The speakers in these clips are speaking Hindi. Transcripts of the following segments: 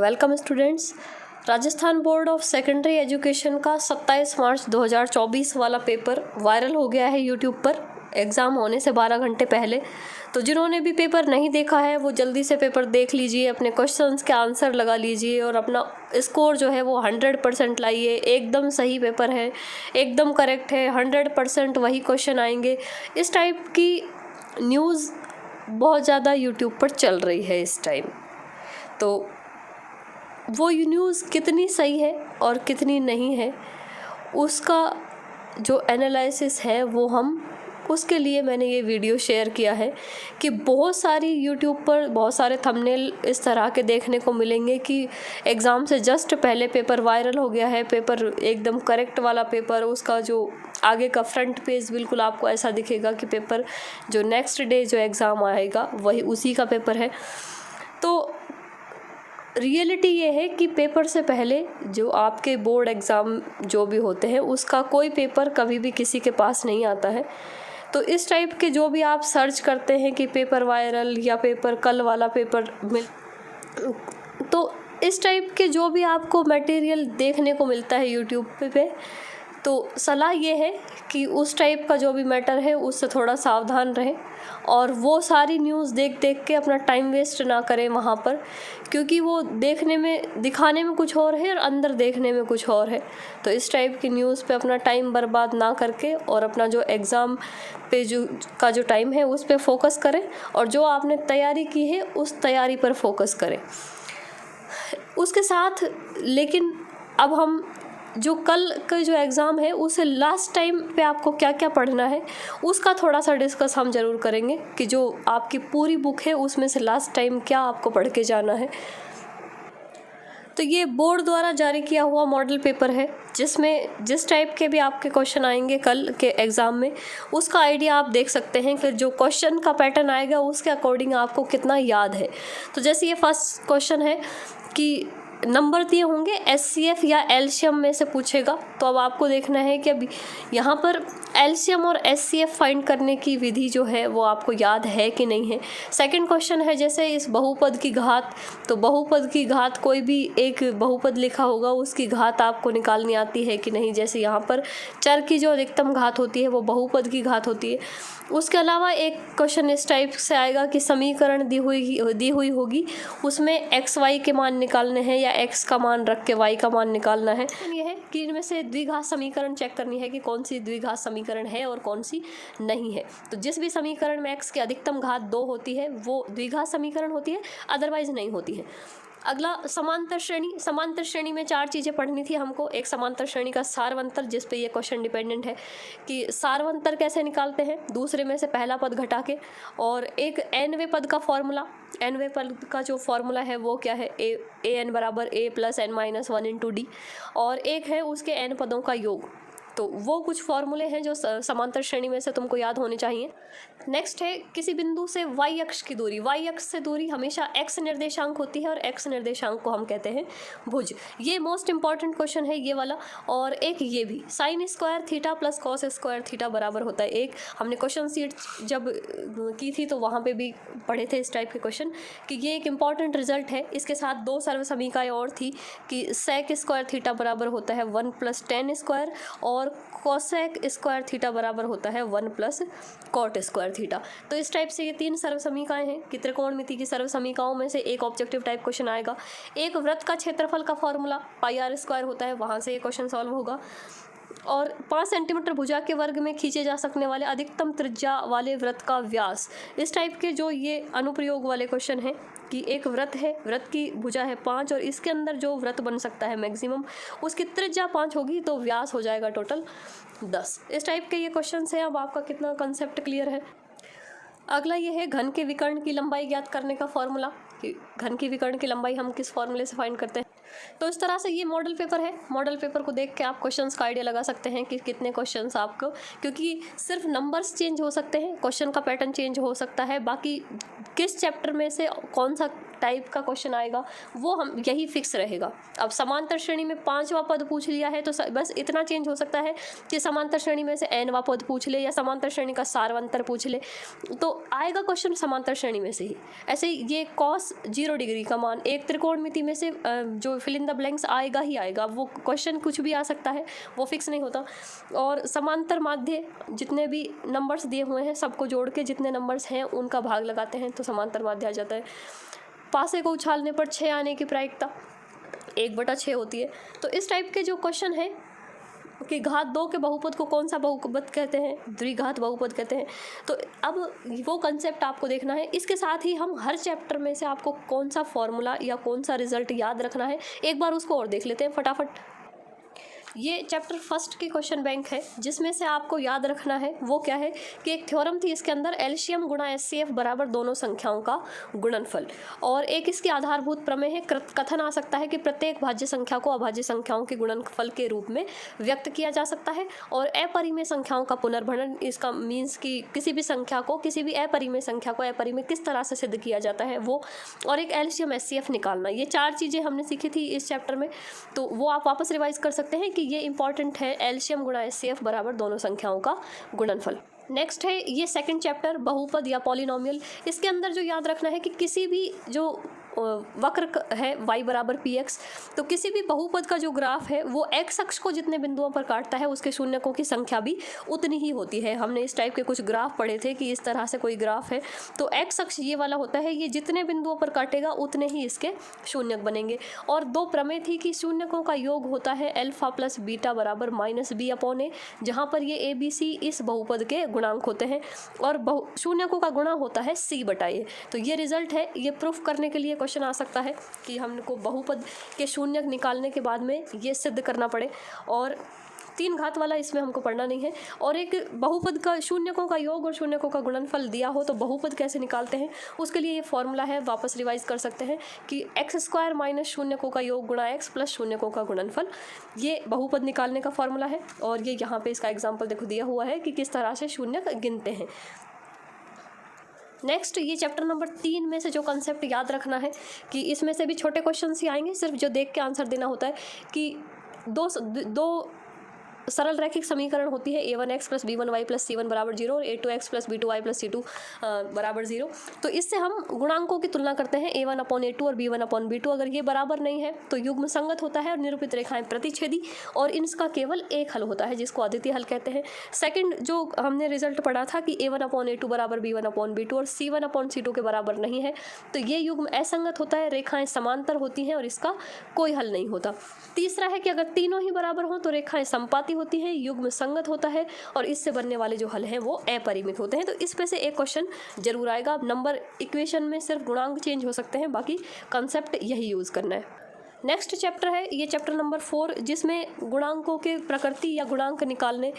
Welcome students. Rajasthan board of secondary education का 27 मार्च 2024 वाला पेपर वायरल हो गया है यूट्यूब पर एग्ज़ाम होने से 12 घंटे पहले। तो जिन्होंने भी पेपर नहीं देखा है वो जल्दी से पेपर देख लीजिए, अपने क्वेश्चंस के आंसर लगा लीजिए और अपना स्कोर जो है वो 100% लाइए। एकदम सही पेपर है, एकदम करेक्ट है, 100% वही क्वेश्चन आएंगे। इस टाइप की न्यूज़ बहुत ज़्यादा यूट्यूब पर चल रही है इस टाइम। तो वो न्यूज़ कितनी सही है और कितनी नहीं है उसका जो एनालिसिस है वो उसके लिए मैंने ये वीडियो शेयर किया है कि बहुत सारी यूट्यूब पर बहुत सारे थंबनेल इस तरह के देखने को मिलेंगे कि एग्ज़ाम से जस्ट पहले पेपर वायरल हो गया है, पेपर एकदम करेक्ट वाला पेपर, उसका जो आगे का फ्रंट पेज बिल्कुल आपको ऐसा दिखेगा कि पेपर जो नेक्स्ट डे जो एग्ज़ाम आएगा वही उसी का पेपर है। तो रियलिटी ये है कि पेपर से पहले जो आपके बोर्ड एग्ज़ाम जो भी होते हैं उसका कोई पेपर कभी भी किसी के पास नहीं आता है। तो इस टाइप के जो भी आप सर्च करते हैं कि पेपर वायरल या पेपर कल वाला पेपर मिल, तो इस टाइप के जो भी आपको मटेरियल देखने को मिलता है यूट्यूब पे तो सलाह ये है कि उस टाइप का जो भी मैटर है उससे थोड़ा सावधान रहें और वो सारी न्यूज़ देख के अपना टाइम वेस्ट ना करें वहाँ पर, क्योंकि वो दिखाने में कुछ और है और अंदर देखने में कुछ और है। तो इस टाइप की न्यूज़ पे अपना टाइम बर्बाद ना करके और अपना जो एग्ज़ाम पे जो टाइम है उस पे फोकस करें और जो आपने तैयारी की है उस तैयारी पर फोकस करें उसके साथ। लेकिन अब हम जो कल का जो एग्ज़ाम है उसे लास्ट टाइम पे आपको क्या क्या पढ़ना है उसका थोड़ा सा डिस्कस हम ज़रूर करेंगे कि जो आपकी पूरी बुक है उसमें से लास्ट टाइम क्या आपको पढ़ के जाना है। तो ये बोर्ड द्वारा जारी किया हुआ मॉडल पेपर है जिसमें जिस टाइप के भी आपके क्वेश्चन आएंगे कल के एग्ज़ाम में उसका आइडिया आप देख सकते हैं कि जो क्वेश्चन का पैटर्न आएगा उसके अकॉर्डिंग आपको कितना याद है। तो जैसे ये फर्स्ट क्वेश्चन है कि नंबर दिए होंगे एचसीएफ या एलसीएम में से पूछेगा। तो अब आपको देखना है कि अभी यहाँ पर एलसीएम और एचसीएफ फाइंड करने की विधि जो है वो आपको याद है कि नहीं है। सेकंड क्वेश्चन है जैसे इस बहुपद की घात, तो बहुपद की घात कोई भी एक बहुपद लिखा होगा उसकी घात आपको निकालनी आती है कि नहीं। जैसे यहाँ पर चर की जो अधिकतम घात होती है वो बहुपद की घात होती है। उसके अलावा एक क्वेश्चन इस टाइप से आएगा कि समीकरण दी हुई होगी उसमें एक्स वाई के मान निकालने हैं या एक्स का मान रख के वाई का मान निकालना है। यह है कि इनमें से द्विघात समीकरण चेक करनी है कि कौन सी द्विघात समीकरण है और कौन सी नहीं है। तो जिस भी समीकरण में एक्स की अधिकतम घात 2 होती है वो द्विघात समीकरण होती है, अदरवाइज नहीं होती है। अगला समांतर श्रेणी। समांतर श्रेणी में 4 चीज़ें पढ़नी थी हमको। एक समांतर श्रेणी का सारवंतर जिस पे ये क्वेश्चन डिपेंडेंट है कि सारवंतर कैसे निकालते हैं दूसरे में से पहला पद घटा के, और एक एनवे पद का फॉर्मूला। एनवे पद का जो फॉर्मूला है वो क्या है, ए एन बराबर a plus n minus 1 into d, और एक है उसके एन पदों का योग। तो वो कुछ फॉर्मूले हैं जो समांतर श्रेणी में से तुमको याद होने चाहिए। नेक्स्ट है किसी बिंदु से वाई अक्ष की दूरी। वाई अक्ष से दूरी हमेशा एक्स निर्देशांक होती है और एक्स निर्देशांक को हम कहते हैं भुज। ये मोस्ट इंपॉर्टेंट क्वेश्चन है ये वाला। और एक ये भी sine square theta plus cos square theta बराबर होता है। एक हमने क्वेश्चन सीट जब की थी तो वहाँ पे भी पढ़े थे इस टाइप के क्वेश्चन कि ये एक इम्पॉर्टेंट रिजल्ट है। इसके साथ 2 सर्व समीकरण और थी कि सेक स्क्वायर थीटा बराबर होता है 1 + tan स्क्वायर और कोसेक स्क्वायर थीटा बराबर होता है 1 + कॉट स्क्वायर थीटा। तो इस टाइप से ये 3 सर्व समीकरण हैं कि त्रिकोणमिति की सर्व समीकरणों में से एक ऑब्जेक्टिव टाइप क्वेश्चन आएगा। एक वृत्त का क्षेत्रफल का फॉर्मूला πr² होता है, वहाँ से ये क्वेश्चन सॉल्व होगा। और 5 सेंटीमीटर भुजा के वर्ग में खींचे जा सकने वाले अधिकतम त्रिज्या वाले वृत्त का व्यास। इस टाइप के जो ये अनुप्रयोग वाले क्वेश्चन हैं कि एक वृत्त है, वृत्त की भुजा है 5 और इसके अंदर जो वृत्त बन सकता है मैक्सिमम उसकी त्रिज्या 5 होगी तो व्यास हो जाएगा टोटल 10। इस टाइप के ये क्वेश्चन हैं। अब आपका कितना कंसेप्ट क्लियर है। अगला ये है घन के विकर्ण की लंबाई ज्ञात करने का फॉर्मूला कि घन की विकर्ण की लंबाई हम किस फॉर्मूले से फाइंड करते हैं। तो इस तरह से ये मॉडल पेपर है। मॉडल पेपर को देख के आप क्वेश्चंस का आइडिया लगा सकते हैं कि कितने क्वेश्चंस आपको, क्योंकि सिर्फ नंबर्स चेंज हो सकते हैं, क्वेश्चन का पैटर्न चेंज हो सकता है, बाकी किस चैप्टर में से कौन सा टाइप का क्वेश्चन आएगा वो हम यही फिक्स रहेगा। अब समांतर श्रेणी में 5वां पद पूछ लिया है तो बस इतना चेंज हो सकता है कि समांतर श्रेणी में से nवां पद पूछ ले या समांतर श्रेणी का सारवंतर पूछ ले, तो आएगा क्वेश्चन समांतर श्रेणी में से ही। ऐसे ये cos 0 डिग्री का मान एक त्रिकोणमिति में से जो फिल इन द ब्लैंक्स आएगा ही आएगा, वो क्वेश्चन कुछ भी आ सकता है, वो फिक्स नहीं होता। और समांतर माध्य जितने भी नंबर्स दिए हुए हैं सबको जोड़ के जितने नंबर्स हैं उनका भाग लगाते हैं तो समांतर माध्य आ जाता है। पासे को उछालने पर 6 आने की प्रायिकता 1/6 होती है। तो इस टाइप के जो क्वेश्चन है कि घात 2 के बहुपद को कौन सा बहुपद कहते हैं, द्विघात बहुपद कहते हैं, तो अब वो कंसेप्ट आपको देखना है। इसके साथ ही हम हर चैप्टर में से आपको कौन सा फॉर्मूला या कौन सा रिजल्ट याद रखना है एक बार उसको और देख लेते हैं फटाफट। ये चैप्टर फर्स्ट की क्वेश्चन बैंक है जिसमें से आपको याद रखना है वो क्या है कि एक थ्योरम थी इसके अंदर एलसीएम गुणा एचसीएफ बराबर दोनों संख्याओं का गुणनफल, और एक इसकी आधारभूत प्रमेय है कथन आ सकता है कि प्रत्येक भाज्य संख्या को अभाज्य संख्याओं के गुणनफल के रूप में व्यक्त किया जा सकता है, और अपरिमेय संख्याओं का पुनर्भरण, इसका मीन्स कि किसी भी संख्या को किसी भी अपरिमेय संख्या को अपरिमेय किस तरह से सिद्ध किया जाता है वो, और एक एलसीएम एचसीएफ निकालना। ये 4 चीज़ें हमने सीखी थी इस चैप्टर में, तो वो आप वापस रिवाइज कर सकते हैं कि ये इंपॉर्टेंट है एलसीएम गुणा एचसीएफ बराबर दोनों संख्याओं का गुणनफल। नेक्स्ट है ये सेकंड चैप्टर बहुपद या पॉलिनोमियल। इसके अंदर जो याद रखना है कि किसी भी जो वक्र है y बराबर px, तो किसी भी बहुपद का जो ग्राफ है वो x अक्ष को जितने बिंदुओं पर काटता है उसके शून्यकों की संख्या भी उतनी ही होती है। हमने इस टाइप के कुछ ग्राफ पढ़े थे कि इस तरह से कोई ग्राफ है तो x अक्ष ये वाला होता है, ये जितने बिंदुओं पर काटेगा उतने ही इसके शून्यक बनेंगे। और 2 प्रमेय थी कि शून्यकों का योग होता है अल्फा प्लस बीटा बराबर -b/a, जहाँ पर ये ABC इस बहुपद के गुणांक होते हैं, और शून्यकों का गुणा होता है c/a। तो ये रिजल्ट है, ये प्रूफ करने के लिए क्वेश्चन आ सकता है कि हमको बहुपद के शून्यक निकालने के बाद में ये सिद्ध करना पड़े, और 3 घात वाला इसमें हमको पढ़ना नहीं है। और एक बहुपद का शून्यकों का योग और शून्यकों का गुणनफल दिया हो तो बहुपद कैसे निकालते हैं उसके लिए ये फॉर्मूला है, वापस रिवाइज कर सकते हैं कि x² माइनस शून्यकों का योग गुणा x प्लस शून्यकों का गुणनफल, ये बहुपद निकालने का फॉर्मूला है। और ये यहाँ पे इसका एग्जाम्पल देखो दिया हुआ है कि किस तरह से शून्यक गिनते हैं। नेक्स्ट ये चैप्टर नंबर 3 में से जो कंसेप्ट याद रखना है कि इसमें से भी छोटे क्वेश्चन ही आएंगे, सिर्फ जो देख के आंसर देना होता है कि दो सरल रैखिक समीकरण होती है a1x plus b1y plus c1 बराबर 0 और a2x plus b2y plus c2 बराबर 0। तो इससे हम गुणांकों की तुलना करते हैं a1/a2 और b1/b2। अगर ये बराबर नहीं है तो युग्म संगत होता है और निरूपित रेखाएं प्रतिच्छेदी, और इनका केवल एक हल होता है जिसको अद्वितीय हल कहते हैं। सेकंड जो हमने रिजल्ट पढ़ा था कि a1/a2 बराबर b1/b2 और c1/c2 के बराबर नहीं है, तो ये युग्म असंगत होता है, रेखाएं समांतर होती हैं और इसका कोई हल नहीं होता। तीसरा है कि अगर तीनों ही बराबर हों तो रेखाएं समपाती होती है, युग्म संगत होता है और इससे बनने वाले जो हल हैं वो अपरिमित होते हैं। तो इस पे से एक क्वेश्चन जरूर आएगा। नंबर इक्वेशन में सिर्फ गुणांक चेंज हो सकते हैं, बाकी कंसेप्ट यही यूज करना है। नेक्स्ट चैप्टर है ये चैप्टर नंबर 4, जिसमें गुणांकों के प्रकृति या गुणांक निकालने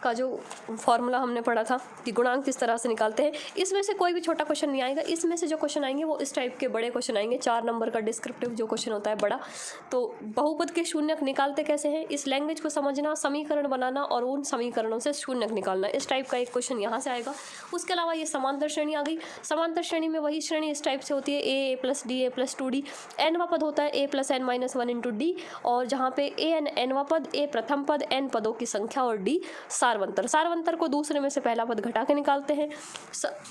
का जो फॉर्मूला हमने पढ़ा था कि गुणांक किस तरह से निकालते हैं, इसमें से कोई भी छोटा क्वेश्चन नहीं आएगा। इसमें से जो क्वेश्चन आएंगे वो इस टाइप के बड़े क्वेश्चन आएंगे, 4 नंबर का डिस्क्रिप्टिव जो क्वेश्चन होता है बड़ा। तो बहुपद के शून्यक निकालते कैसे हैं, इस लैंग्वेज को समझना, समीकरण बनाना और उन समीकरणों से शून्यक निकालना, इस टाइप का एक क्वेश्चन यहाँ से आएगा। उसके अलावा ये समांतर श्रेणी आ गई। समांतर श्रेणी में वही श्रेणी इस टाइप से होती है a plus D a plus 2d, nवां पद होता है a plus n minus 1 into d, और जहाँ पे a nवां पद, a प्रथम पद, n पदों की संख्या और d सारवंतर। सारवंतर को दूसरे में से पहला पद घटा के निकालते हैं।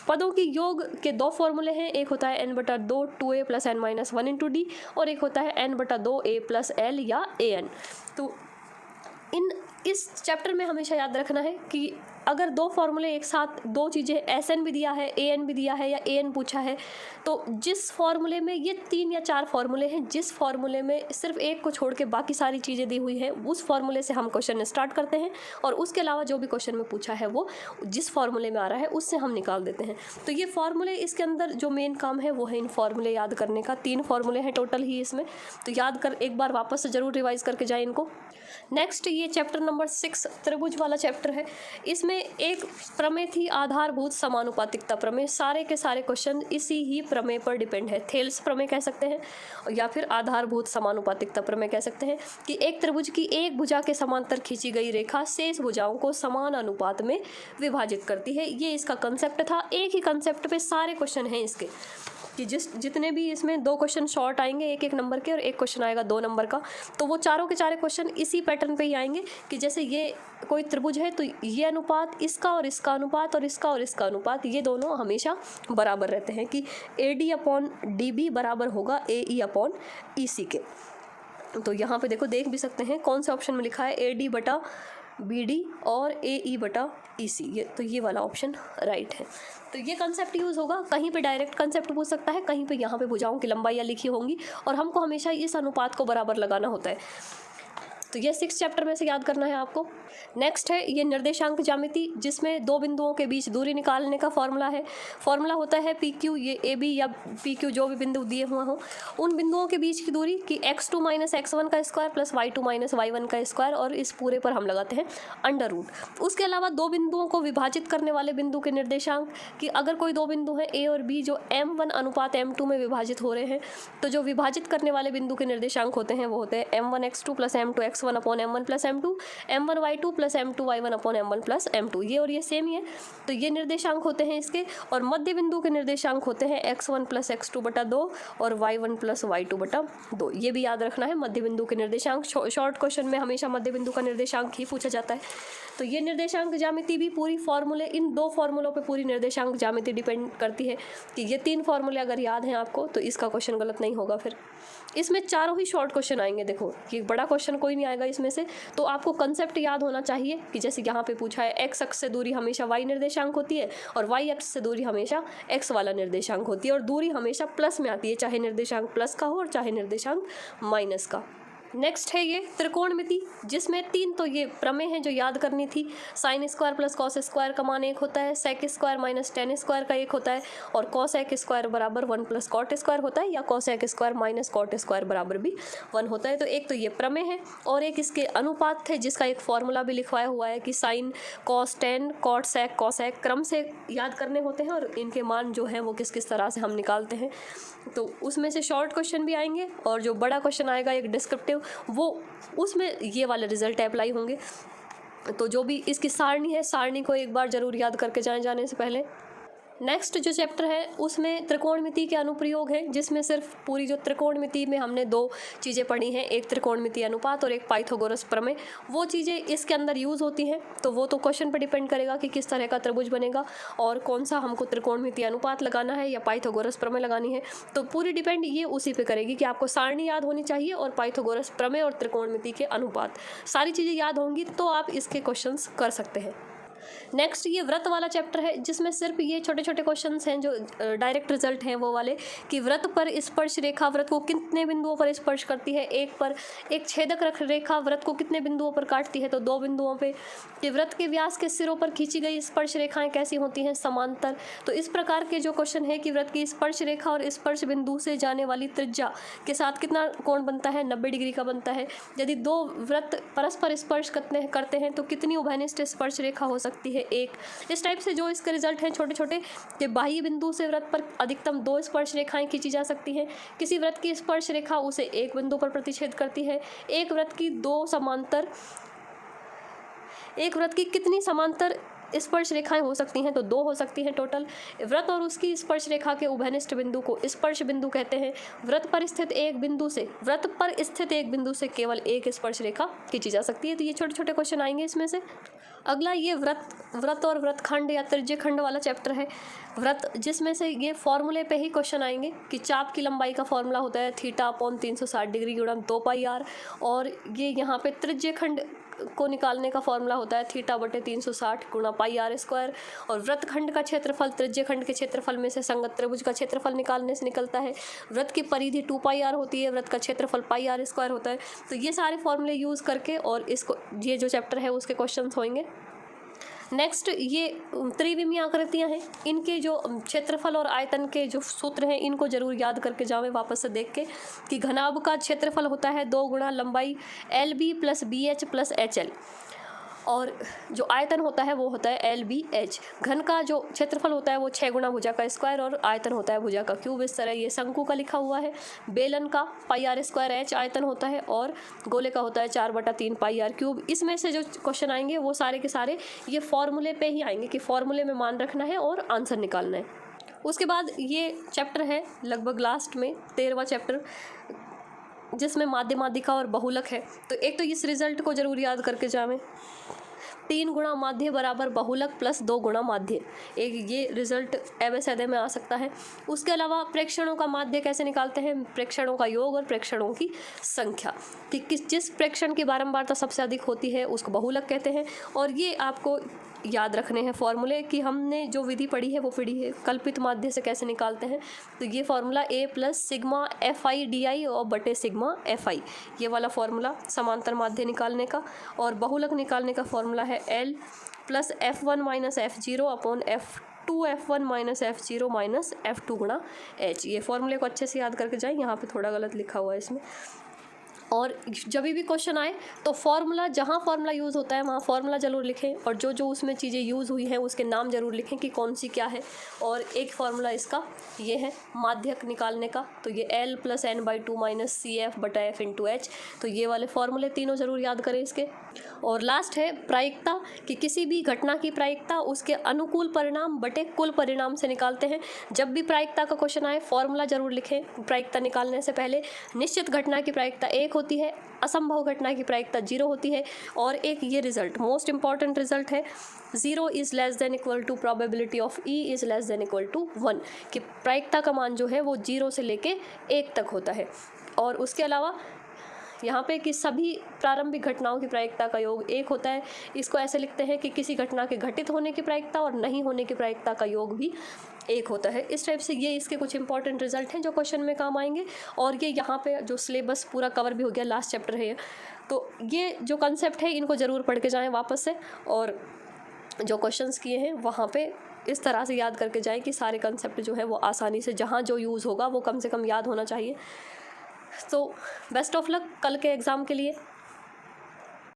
पदों की योग के 2 फॉर्मूले हैं, एक होता है n/2 2a plus n minus 1 into d, और एक होता है n/2 a प्लस l या an। तो इस चैप्टर में हमेशा याद रखना है कि अगर 2 फॉर्मूले एक साथ, 2 चीज़ें SN भी दिया है, AN भी दिया है या AN पूछा है, तो जिस फॉर्मूले में ये 3 या 4 फॉर्मूले हैं, जिस फॉर्मूले में सिर्फ एक को छोड़ के बाकी सारी चीज़ें दी हुई हैं, उस फॉर्मूले से हम क्वेश्चन स्टार्ट करते हैं, और उसके अलावा जो भी क्वेश्चन में पूछा है वो जिस फॉर्मूले में आ रहा है उससे हम निकाल देते हैं। तो ये फॉर्मूले, इसके अंदर जो मेन काम है वो है इन फॉर्मूले याद करने का। 3 फॉर्मूले हैं टोटल ही इसमें, तो याद कर एक बार वापस से ज़रूर रिवाइज करके जाए इनको। नेक्स्ट ये चैप्टर नंबर 6 त्रिभुज वाला चैप्टर है। इसमें एक प्रमेय थी आधारभूत समानुपातिकता प्रमेय। सारे के सारे क्वेश्चन इसी ही प्रमेय पर डिपेंड है। थेल्स प्रमेय कह सकते हैं या फिर आधारभूत समानुपातिकता प्रमेय कह सकते हैं कि एक त्रिभुज की एक भुजा के समांतर खींची गई रेखा शेष भुजाओं को समान अनुपात में विभाजित करती है। ये इसका कंसेप्ट था। एक ही कंसेप्ट पे सारे क्वेश्चन हैं इसके। कि जितने भी इसमें 2 क्वेश्चन शॉर्ट आएंगे 1-1 नंबर के और 1 क्वेश्चन आएगा 2 नंबर का, तो वो चारों के चारे क्वेश्चन इसी पैटर्न पे ही आएंगे कि जैसे ये कोई त्रिभुज है तो ये अनुपात इसका और इसका अनुपात और इसका और इसका अनुपात, ये दोनों हमेशा बराबर रहते हैं कि AD/DB बराबर होगा AE/EC के। तो यहाँ पे देखो, देख भी सकते हैं कौन से ऑप्शन में लिखा है AD/BD और AE/EC, ये वाला ऑप्शन राइट है। तो ये कंसेप्ट यूज़ होगा, कहीं पे डायरेक्ट कंसेप्ट पूछ सकता है, कहीं पे यहाँ पे भुजाओं की लंबाइयाँ लिखी होंगी और हमको हमेशा इस अनुपात को बराबर लगाना होता है। तो ये 6 चैप्टर में से याद करना है आपको। नेक्स्ट है ये निर्देशांक ज्यामिति, जिसमें 2 बिंदुओं के बीच दूरी निकालने का फॉर्मूला है। फॉर्मूला होता है PQ, ये AB या PQ जो भी बिंदु दिए हुए हों, उन बिंदुओं के बीच की दूरी कि x2 - x1 का स्क्वायर प्लस y2 - y1 का स्क्वायर, और इस पूरे पर हम लगाते हैं अंडर रूट। उसके अलावा 2 बिंदुओं को विभाजित करने वाले बिंदु के निर्देशांक कि अगर कोई 2 बिंदु हैं A और B जो M1/M2 में विभाजित हो रहे हैं, तो जो विभाजित करने वाले बिंदु के निर्देशांक होते हैं वो होते हैं M1x2 + M2x1/M1 + M2, M1y2 + M2y1/M1 + M2, ये और ये सेम ही है। तो ये निर्देशांक होते हैं इसके, और मध्य बिंदु के निर्देशांक होते हैं x1 + x2/2 और y1 + y2/2। ये भी याद रखना है, मध्य बिंदु के निर्देशांक। शॉर्ट क्वेश्चन में हमेशा मध्य बिंदु का निर्देशांक ही पूछा जाता है। तो ये निर्देशांक ज्यामिति भी पूरी फॉर्मूले, इन 2 फॉर्मूलों पे पूरी निर्देशांक ज्यामिति डिपेंड करती है कि ये 3 फॉर्मूले अगर याद हैं आपको तो इसका क्वेश्चन गलत नहीं होगा। फिर इसमें चारों ही शॉर्ट क्वेश्चन आएंगे। देखो कि बड़ा क्वेश्चन कोई नहीं आएगा इसमें से, तो आपको कंसेप्ट याद होना चाहिए कि जैसे यहाँ पे पूछा है x अक्ष से दूरी हमेशा y निर्देशांक होती है और y अक्ष से दूरी हमेशा x वाला निर्देशांक होती है, और दूरी हमेशा प्लस में आती है, चाहे निर्देशांक प्लस का हो और चाहे निर्देशांक माइनस का। नेक्स्ट है ये त्रिकोणमिति, जिसमें 3 तो ये प्रमेय हैं जो याद करनी थी। sin square plus cos square का मान 1 होता है, sec square minus tan square का 1 होता है, और cosec स्क्वायर बराबर 1 + cot स्क्वायर होता है, या cosec square minus cot square बराबर भी 1 होता है। तो एक तो ये प्रमेय है, और एक इसके अनुपात थे जिसका एक फॉर्मूला भी लिखवाया हुआ है कि sin cos tan cot sec cosec क्रम से याद करने होते हैं, और इनके मान जो हैं वो किस किस तरह से हम निकालते हैं। तो उसमें से शॉर्ट क्वेश्चन भी आएंगे, और जो बड़ा क्वेश्चन आएगा एक डिस्क्रिप्टिव, वो उसमें ये वाले रिजल्ट अप्लाई होंगे। तो जो भी इसकी सारणी है, सारणी को एक बार जरूर याद करके जाने से पहले। नेक्स्ट जो चैप्टर है उसमें त्रिकोणमिति के अनुप्रयोग है, जिसमें सिर्फ पूरी जो त्रिकोणमिति में हमने 2 चीज़ें पढ़ी हैं, एक त्रिकोणमिति अनुपात और एक पाइथागोरस प्रमेय, वो चीज़ें इसके अंदर यूज़ होती हैं। तो वो तो क्वेश्चन पर डिपेंड करेगा कि किस तरह का त्रिभुज बनेगा और कौन सा हमको त्रिकोणमिति अनुपात लगाना है या पाइथागोरस प्रमेय लगानी है। तो पूरी डिपेंड ये उसी पे करेगी कि आपको सारणी याद होनी चाहिए और पाइथागोरस प्रमेय और त्रिकोणमिति के अनुपात, सारी चीज़ें याद होंगी तो आप इसके क्वेश्चंस कर सकते हैं। नेक्स्ट ये व्रत वाला चैप्टर है, जिसमें सिर्फ ये छोटे छोटे क्वेश्चंस हैं जो डायरेक्ट रिजल्ट हैं वो वाले, कि व्रत पर स्पर्श रेखा व्रत को कितने बिंदुओं पर स्पर्श करती है। एक पर एक छेदक रेखा व्रत को कितने बिंदुओं पर काटती है, तो 2 बिंदुओं पे। कि व्रत के व्यास के सिरों पर खींची गई स्पर्श रेखाएं कैसी होती हैं, समांतर। तो इस प्रकार के जो क्वेश्चन है कि व्रत की स्पर्श रेखा और स्पर्श बिंदु से जाने वाली त्रिज्या के साथ कितना कोण बनता है, 90 डिग्री का बनता है। यदि 2 व्रत परस्पर स्पर्श करते हैं तो कितनी उभयनिष्ठ स्पर्श रेखा हो सकती है, 1। इस टाइप से जो इसके रिजल्ट हैं छोटे छोटे, कि बाह्य बिंदु से व्रत पर अधिकतम 2 स्पर्श रेखाएं खींची जा सकती हैं। किसी व्रत की स्पर्श रेखा उसे 1 बिंदु पर प्रतिच्छेद करती है। एक व्रत की कितनी समांतर स्पर्श रेखाएं हो सकती हैं, तो 2 हो सकती हैं टोटल। व्रत और उसकी स्पर्श रेखा के उभयनिष्ठ बिंदु को स्पर्श बिंदु कहते हैं। व्रत पर स्थित एक बिंदु से केवल 1 स्पर्श रेखा खींची जा सकती है। तो ये छोटे छोटे क्वेश्चन आएंगे इसमें से। अगला ये व्रत और व्रतखंड या त्रिज्यखंड वाला चैप्टर है। व्रत जिसमें से ये फॉर्मूले पे ही क्वेश्चन आएंगे कि चाप की लंबाई का फॉर्मूला होता है θ/360 डिग्री गुणन 2πr, और ये यहाँ पे त्रिज्यखंड को निकालने का फॉर्मूला होता है θ/360 गुणा πr²। और व्रतखंड का क्षेत्रफल त्रिज्यखंड के क्षेत्रफल में से संगत त्रिभुज का क्षेत्रफल निकालने से निकलता है। व्रत की परिधि 2πr होती है, व्रत का क्षेत्रफल πr² होता है। तो ये सारे फॉर्मूले यूज़ करके और इसको ये जो चैप्टर है उसके क्वेश्चन होंगे। नेक्स्ट ये त्रिविमीय आकृतियाँ हैं, इनके जो क्षेत्रफल और आयतन के जो सूत्र हैं इनको जरूर याद करके जावें वापस से देख के, कि घनाभ का क्षेत्रफल होता है 2 गुणा लंबाई LB + BH + HL, और जो आयतन होता है वो होता है LBH। घन का जो क्षेत्रफल होता है वो 6 गुणा भुजा का स्क्वायर और आयतन होता है भुजा का क्यूब। इस तरह ये शंकु का लिखा हुआ है। बेलन का πr² आयतन होता है और गोले का होता है 4/3 πr³। इसमें से जो क्वेश्चन आएंगे वो सारे के सारे ये फॉर्मूले पे ही आएंगे कि फॉर्मूले में मान रखना है और आंसर निकालना है। उसके बाद ये चैप्टर है लगभग लास्ट में 13वां चैप्टर, जिसमें माध्य माध्यिका और बहुलक है। तो एक तो इस रिजल्ट को जरूर याद करके जावें, 3 गुणा माध्य बराबर बहुलक प्लस 2 गुणा माध्य, एक ये रिजल्ट एवं में आ सकता है। उसके अलावा प्रेक्षणों का माध्य कैसे निकालते हैं, प्रेक्षणों का योग और प्रेक्षणों की संख्या, कि जिस प्रेक्षण की बारंबारता सबसे अधिक होती है उसको बहुलक कहते हैं। और ये आपको याद रखने हैं फॉर्मूले, कि हमने जो विधि पढ़ी है वो पढ़ी है कल्पित माध्य से कैसे निकालते हैं। तो ये formula A plus sigma FI DI और बटे सिग्मा FI, ये वाला फार्मूला समांतर माध्य निकालने का। और बहुलक निकालने का फार्मूला है L plus F1 minus F0 upon F2 F1 minus F0 minus F2 गुणा H। ये फार्मूले को अच्छे से याद करके जाएं, यहाँ पे थोड़ा गलत लिखा हुआ है इसमें। और जब भी क्वेश्चन आए तो फार्मूला, जहाँ फार्मूला यूज़ होता है वहाँ फार्मूला ज़रूर लिखें, और जो जो उसमें चीज़ें यूज़ हुई हैं उसके नाम ज़रूर लिखें कि कौन सी क्या है। और एक फार्मूला इसका ये है माध्यक निकालने का, तो ये L plus N/2 minus CF बटा F इंटू H। तो ये वाले फार्मूले तीनों ज़रूर याद करें इसके। और लास्ट है प्रायिकता, कि किसी भी घटना की प्रायिकता उसके अनुकूल परिणाम बटे कुल परिणाम से निकालते हैं। जब भी प्रायिकता का क्वेश्चन आए फार्मूला ज़रूर लिखें प्रायिकता निकालने से पहले। निश्चित घटना की प्रायिकता 1 होती है, असंभव घटना की प्रायिकता 0 होती है। और एक ये रिजल्ट मोस्ट इंपॉर्टेंट रिजल्ट है, 0 is less than equal to probability of E is less than equal to 1, कि प्रायिकता का मान जो है वो 0 से लेके 1 तक होता है। और उसके अलावा यहाँ पे कि सभी प्रारंभिक घटनाओं की प्रायिकता का योग 1 होता है। इसको ऐसे लिखते हैं कि किसी घटना के घटित होने की प्रायिकता और नहीं होने की प्रायिकता का योग भी 1 होता है। इस टाइप से ये इसके कुछ इंपॉर्टेंट रिजल्ट हैं जो क्वेश्चन में काम आएंगे। और ये यहाँ पे जो सिलेबस पूरा कवर भी हो गया, लास्ट चैप्टर है ये। तो ये जो कंसेप्ट है इनको ज़रूर पढ़ के जाएँ वापस से, और जो क्वेश्चंस किए हैं वहाँ पे इस तरह से याद करके जाएँ कि सारे कंसेप्ट जो है वो आसानी से जहाँ जो यूज़ होगा वो कम से कम याद होना चाहिए। तो बेस्ट ऑफ लक कल के एग्ज़ाम के लिए।